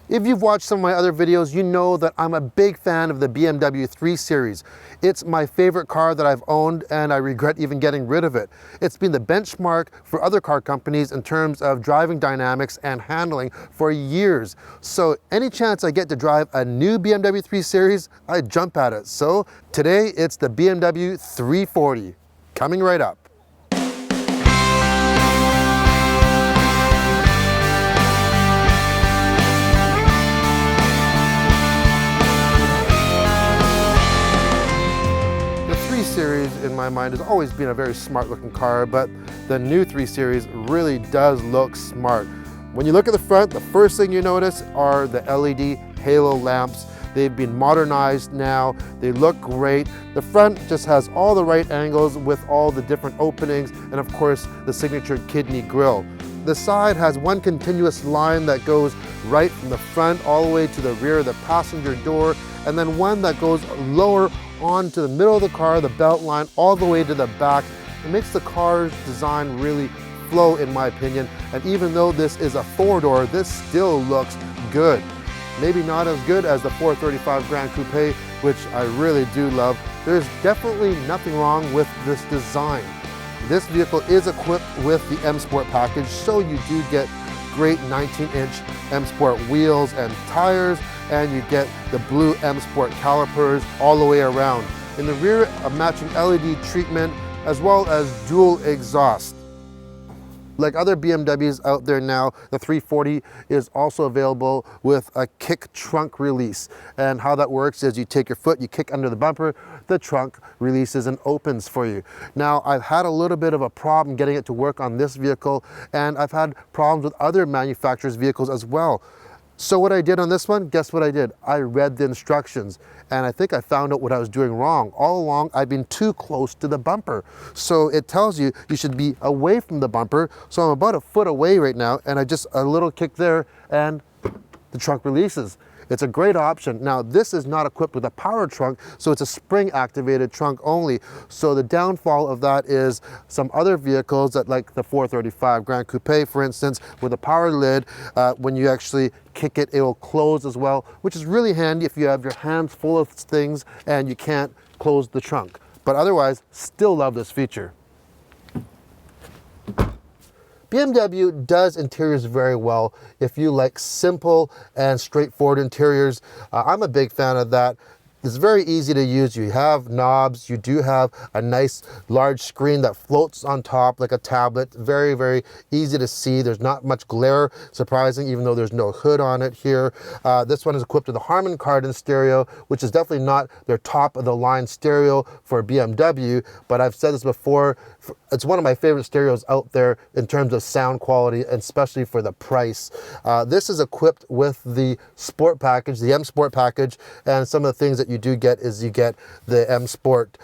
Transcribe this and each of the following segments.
If you've watched some of my other videos, you know that I'm a big fan of the BMW 3 Series. It's my favorite car that I've owned, and I regret even getting rid of it. It's been the benchmark for other car companies in terms of driving dynamics and handling for years. So any chance I get to drive a new BMW 3 Series, I jump at it. So today it's the BMW 340, coming right up. Series in my mind has always been a very smart looking car, but the new 3 Series really does look smart. When you look at the front, the first thing you notice are the LED halo lamps. They've been modernized now. They look great. The front just has all the right angles with all the different openings, and of course the signature kidney grille. The side has one continuous line that goes right from the front all the way to the rear of the passenger door, and then one that goes lower onto the middle of the car, the belt line, all the way to the back. It makes the car's design really flow, in my opinion. And even though this is a 4-door, this still looks good. Maybe not as good as the 435 Grand Coupe, which I really do love. There's definitely nothing wrong with this design. This vehicle is equipped with the M Sport package, so you do get great 19-inch M Sport wheels and tires, and you get the blue M Sport calipers all the way around. In the rear, a matching LED treatment, as well as dual exhaust. Like other BMWs out there now, the 340 is also available with a kick trunk release. And how that works is you take your foot, you kick under the bumper, the trunk releases and opens for you. Now, I've had a little bit of a problem getting it to work on this vehicle, and I've had problems with other manufacturers' vehicles as well. So what I did on this one, guess what I did? I read the instructions, and I think I found out what I was doing wrong. All along, I've been too close to the bumper. So it tells you you should be away from the bumper. So I'm about a foot away right now, and I just, a little kick there, and the trunk releases. It's a great option. Now, this is not equipped with a power trunk, so it's a spring activated trunk only. So the downfall of that is some other vehicles that, like the 435 Grand Coupe, for instance, with a power lid, when you actually kick it, it will close as well, which is really handy if you have your hands full of things and you can't close the trunk. But otherwise, still love this feature. BMW does interiors very well if you like simple and straightforward interiors. I'm a big fan of that. It's very easy to use. You have knobs, you do have a nice large screen that floats on top like a tablet. Very, very easy to see. There's not much glare, surprising, even though there's no hood on it here. This one is equipped with a Harman Kardon stereo, which is definitely not their top of the line stereo for BMW, but I've said this before, it's one of my favorite stereos out there in terms of sound quality, and especially for the price. This is equipped with the Sport package, the M Sport package, and some of the things that you do get is you get the M Sport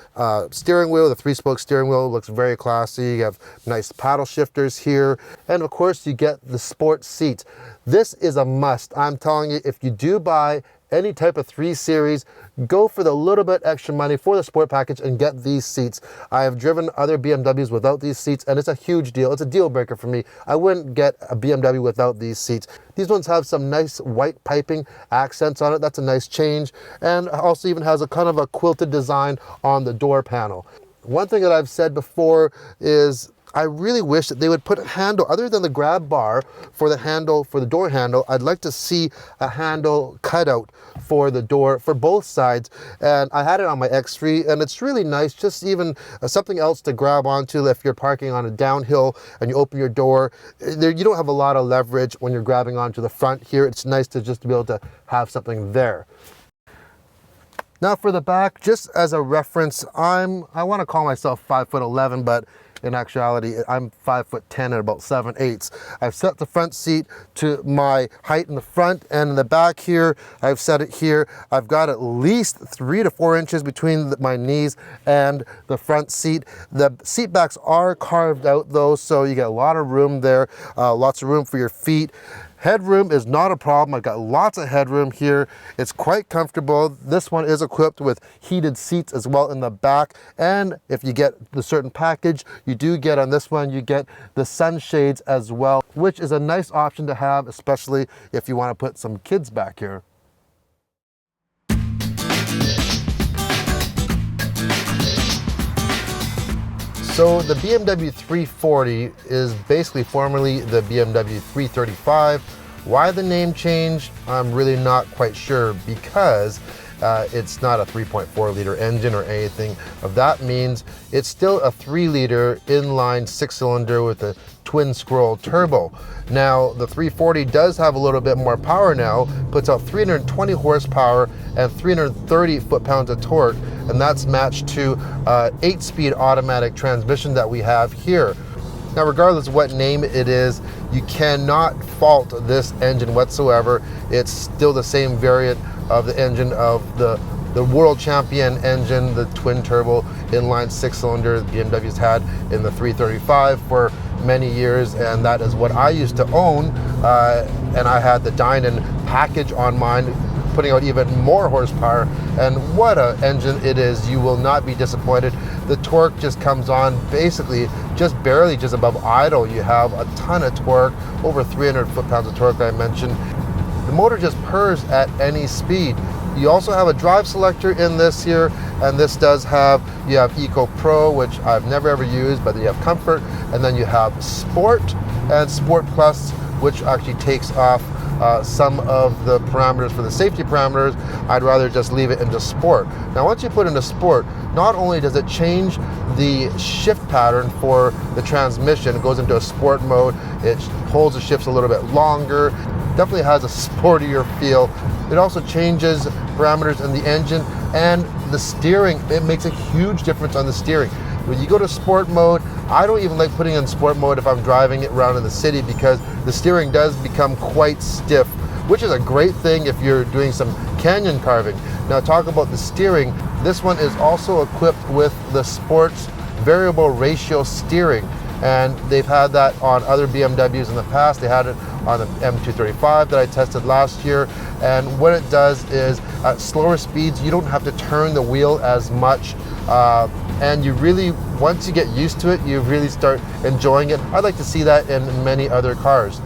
steering wheel. The 3-spoke steering wheel looks very classy. You have nice paddle shifters here, and of course you get the Sport seat. This is a must. I'm telling you, if you do buy any type of 3 Series, go for the little bit extra money for the Sport package and get these seats. I have driven other BMWs without these seats, and it's a huge deal. It's a deal breaker for me. I wouldn't get a BMW without these seats. These ones have some nice white piping accents on it. That's a nice change, and also even has a kind of a quilted design on the door panel. One thing that I've said before is I really wish that they would put a handle, other than the grab bar for the handle, for the door handle. I'd like to see a handle cutout for the door, for both sides. And I had it on my X3, and it's really nice, just even something else to grab onto if you're parking on a downhill and you open your door. You don't have a lot of leverage when you're grabbing onto the front here. It's nice to just be able to have something there. Now for the back, just as a reference, I want to call myself 5'11", but in actuality, I'm 5'10" and about 7/8. I've set the front seat to my height in the front, and in the back here, I've set it here. I've got at least 3 to 4 inches between my knees and the front seat. The seat backs are carved out though, so you get a lot of room there, lots of room for your feet. Headroom is not a problem. I've got lots of headroom here. It's quite comfortable. This one is equipped with heated seats as well in the back. And if you get the certain package, you do get on this one, you get the sunshades as well, which is a nice option to have, especially if you want to put some kids back here. So the BMW 340 is basically formerly the BMW 335. Why the name change? I'm really not quite sure, because it's not a 3.4 liter engine or anything of that means. It's still a 3 liter inline 6-cylinder with a twin scroll turbo. Now the 340 does have a little bit more power now, puts out 320 horsepower and 330 foot-pounds of torque, and that's matched to 8-speed automatic transmission that we have here. Now, regardless of what name it is, you cannot fault this engine whatsoever. It's still the same variant of the engine of the world champion engine, the twin turbo inline 6-cylinder BMW's had in the 335 for many years, and that is what I used to own. And I had the Dine-In package on mine, putting out even more horsepower, and what an engine it is. You will not be disappointed. The torque just comes on basically just barely just above idle. You have a ton of torque, over 300 foot-pounds of torque I mentioned. The motor just purrs at any speed. You also have a drive selector in this here, and this does have, you have Eco Pro, which I've never ever used, but you have Comfort, and then you have Sport and Sport Plus, which actually takes off some of the parameters for the safety parameters. I'd rather just leave it into Sport. Now once you put into Sport, not only does it change the shift pattern for the transmission, it goes into a sport mode, it holds the shifts a little bit longer, definitely has a sportier feel. It also changes parameters in the engine and the steering. It makes a huge difference on the steering. When you go to sport mode, I don't even like putting in sport mode if I'm driving it around in the city, because the steering does become quite stiff, which is a great thing if you're doing some canyon carving. Now talk about the steering. This one is also equipped with the Sports variable ratio steering, and they've had that on other BMWs in the past. They had it on the M235 that I tested last year, and what it does is at slower speeds you don't have to turn the wheel as much, and you really, once you get used to it, you really start enjoying it. I'd like to see that in many other cars.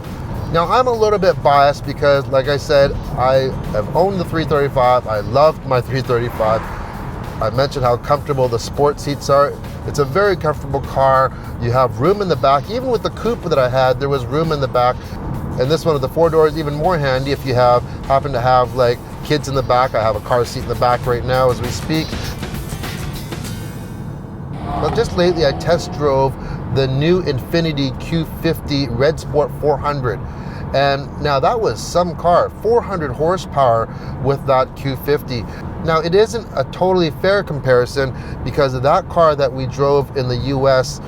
Now I'm a little bit biased because, like I said, I have owned the 335. I loved my 335. I mentioned how comfortable the sport seats are. It's a very comfortable car. You have room in the back. Even with the coupe that I had, there was room in the back. And this one with the 4 doors, even more handy if you happen to have like kids in the back. I have a car seat in the back right now as we speak. Well, just lately I test drove the new Infinfiti Q50 Red Sport 400. And now that was some car, 400 horsepower with that Q50. Now it isn't a totally fair comparison, because that car that we drove in the US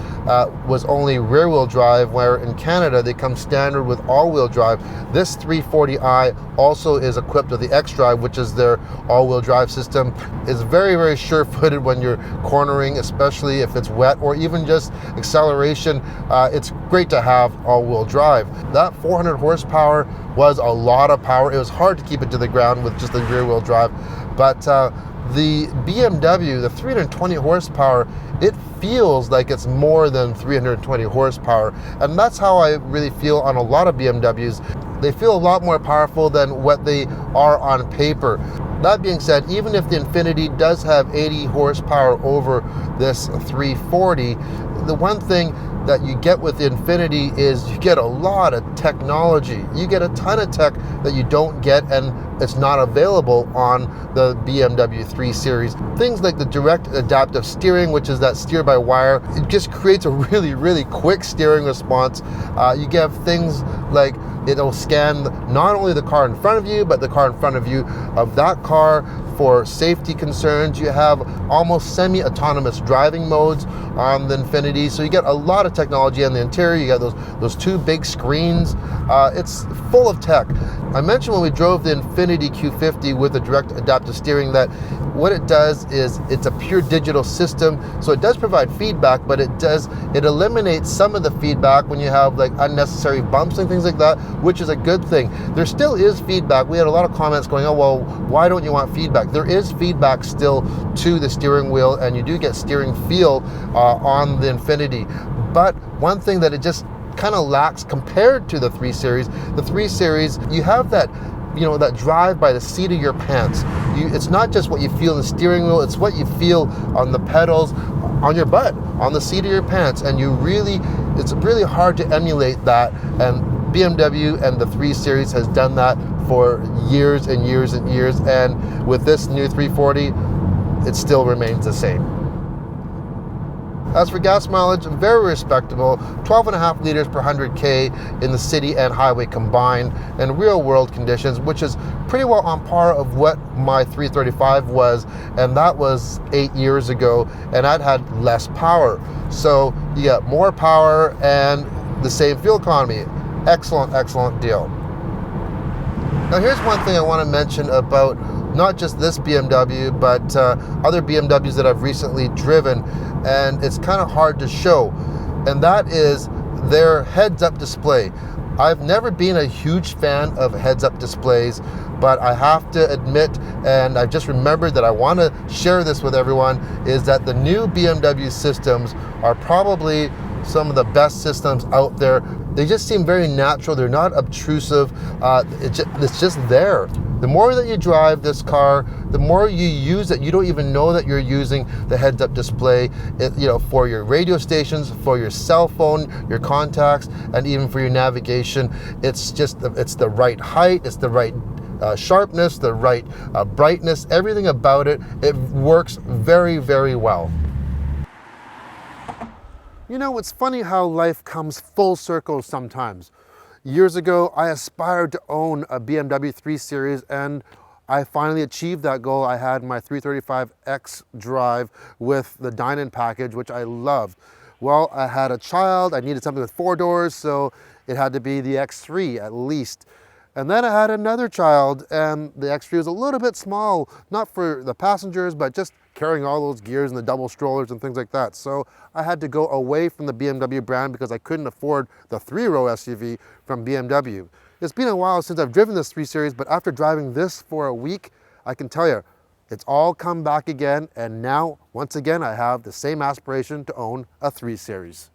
was only rear wheel drive, where in Canada they come standard with all wheel drive. This 340i also is equipped with the X-Drive, which is their all wheel drive system. It's very, very sure footed when you're cornering, especially if it's wet or even just acceleration. It's great to have all wheel drive. That 400 horsepower was a lot of power. It was hard to keep it to the ground with just the rear wheel drive. But the BMW, the 320 horsepower, it feels like it's more than 320 horsepower. And that's how I really feel on a lot of BMWs. They feel a lot more powerful than what they are on paper. That being said, even if the Infiniti does have 80 horsepower over this 340, the one thing that you get with the Infiniti is you get a lot of technology. You get a ton of tech that you don't get, and it's not available on the BMW 3 Series. Things like the direct adaptive steering, which is that steer by wire, it just creates a really, really quick steering response. You get things like it'll scan not only the car in front of you, but the car in front of you of that car for safety concerns. You have almost semi-autonomous driving modes on the Infiniti, so you get a lot of technology on the interior. You got those 2 big screens. It's full of tech. I mentioned when we drove the Infinfiti Q50 with the direct adaptive steering that what it does is it's a pure digital system, so it does provide feedback, but it eliminates some of the feedback when you have like unnecessary bumps and things like that, which is a good thing. There still is feedback. We had a lot of comments going, oh well, why don't you want feedback? There is feedback still to the steering wheel, and you do get steering feel on the Infiniti. But one thing that it just kind of lacks compared to the 3 Series. The 3 Series, you have that, that drive by the seat of your pants. It's not just what you feel in the steering wheel, it's what you feel on the pedals, on your butt, on the seat of your pants, and it's really hard to emulate that, and BMW and the 3 Series has done that for years and years and years, and with this new 340, it still remains the same. As for gas mileage, very respectable, 12.5 liters per 100K in the city and highway combined in real world conditions, which is pretty well on par of what my 335 was, and that was 8 years ago, and I'd had less power. So you get more power and the same fuel economy. Excellent, excellent deal. Now here's one thing I want to mention about not just this BMW, but other BMWs that I've recently driven, and it's kind of hard to show, and that is their heads-up display. I've never been a huge fan of heads-up displays, but I have to admit, and I've just remembered that I want to share this with everyone, is that the new BMW systems are probably some of the best systems out there. They just seem very natural. They're not obtrusive. It's just there. The more that you drive this car, the more you use it. You don't even know that you're using the heads-up display, for your radio stations, for your cell phone, your contacts, and even for your navigation. It's the right height. It's the right sharpness, the right brightness. Everything about it. It works very, very well. It's funny how life comes full circle sometimes. Years ago, I aspired to own a BMW 3 Series, and I finally achieved that goal. I had my 335X drive with the dine-in package, which I loved. Well, I had a child, I needed something with 4 doors, so it had to be the X3 at least. And then I had another child, and the X3 was a little bit small, not for the passengers, but just carrying all those gears and the double strollers and things like that. So I had to go away from the BMW brand because I couldn't afford the 3-row SUV from BMW. It's been a while since I've driven this 3 Series, but after driving this for a week, I can tell you, it's all come back again, and now, once again, I have the same aspiration to own a 3 Series.